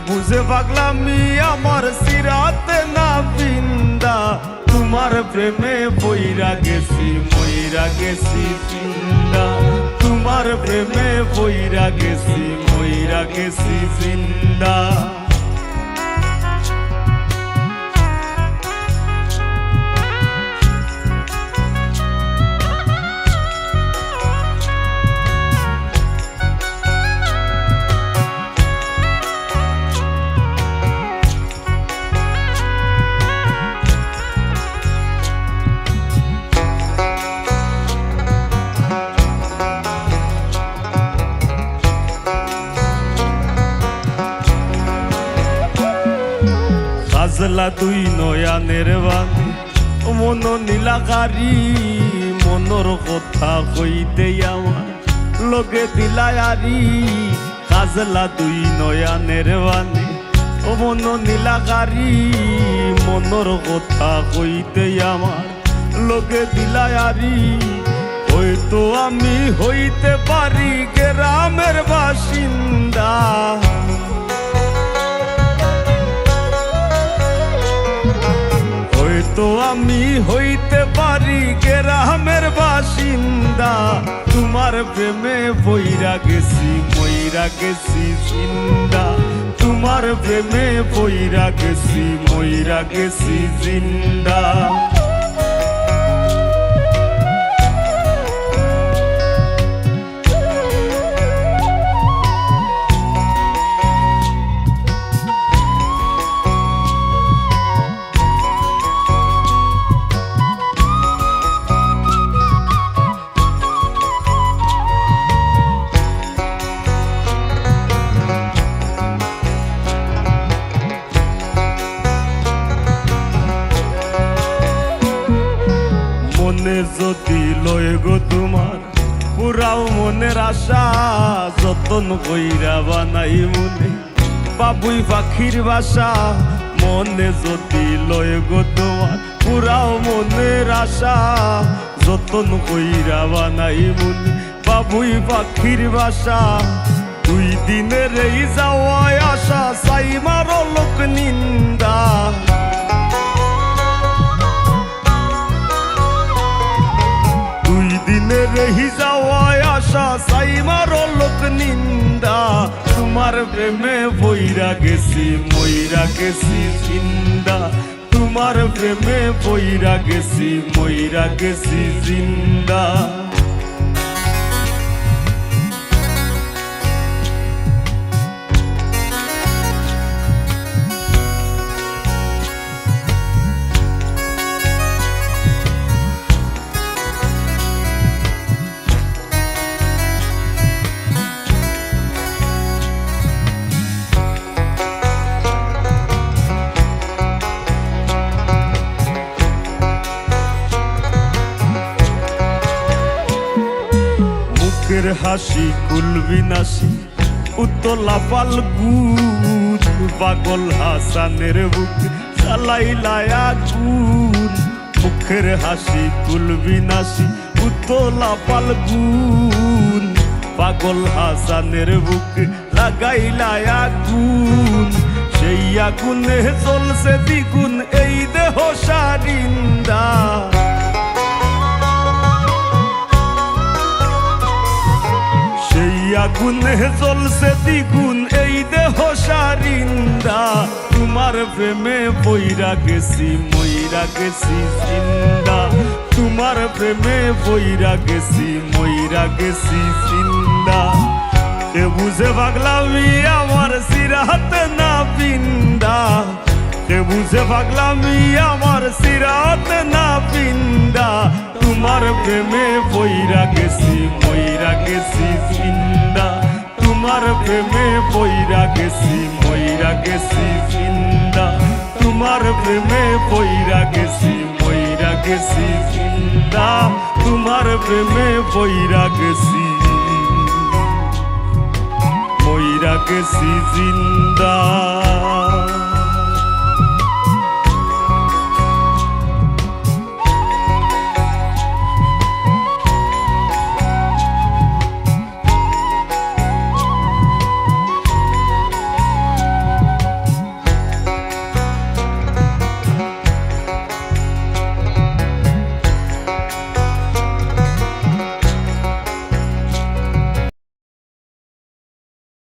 বুঝে পাগলামি আমার সিরাতে না বিন্দা তোমার প্রেমে বইরা গেছি মইরা গেছি জিন্দা তোমার প্রেমে বইরা গেছি মইরা গেছি জিন্দা সাজলা তুই নয়ানের বাণী মন নীলাকারী মনর কথা কইতে আমার লগে দিলায়ারি সাজলা তুই নয়ানের বাণী মন নীলাকারী মনর কথা কইতে আমার লগে দিলায়ারি হয়তো আমি হইতে পারি গ্রামের বাসিন্দা তো আমি হইতে পারি গ্রামের বাসিন্দা তোমার প্রেমে বইরা গেছি মইরা গেছি জিন্দা তোমার প্রেমে বইরা গেছি মইরা গেছি জিন্দা মনে যদি লয় গো তোমার পুরাও মনের আশা যতন কইরা বানাই মনে বাবুই পাখির বাসা মনে যদি লয় গো তোমার পুরাও মনের আশা যতন কইরা বানাই মনে বাবুই পাখির বাসা দুই দিনের এই যাওয়া আশা সাই মারো লোক নিন্দা রহি যাওয়া আশা সাই মারো লোক নিন্দা তোমার প্রেমে বইরা গেছি মইরা গেছি জিন্দা তোমার প্রেমে বইরা গেছি মইরা গেছি জিন্দা মুখের হাসি কুলবিনাশী উতলা ফাল্গুন পাগল হাসানের বুক জ্বালাইলায় আগুন মুখের হাসি কুলবিনাশী উতলা ফাল্গুন পাগল হাসানের বুক লাগাইলায় আগুন সেই আগুনে জ্বলছে দ্বিগুণ এই দেহ সারিন্দা আগুনে জ্বলছে দ্বিগুণ এই দেহ সারিন্দা তোমার প্রেমে বইরা গেছি মইরা গেছি জিন্দা তোমার প্রেমে বইরা গেছি মইরা গেছি জিন্দা কে বুঝে পাগলামি আমার সিরাতে না বিন্দা কে বুঝে পাগলামি আমার সিরাতে না বিন্দা তোমার প্রেমে বইরা গেছি মইরা গেছি জিন্দা তোমার প্রেমে বইরা গেছি মইরা গেছি জিন্দা তোমার প্রেমে বইরা গেছি মইরা গেছি জিন্দা তোমার প্রেমে বইরা গেছি মইরা গেছি জিন্দা।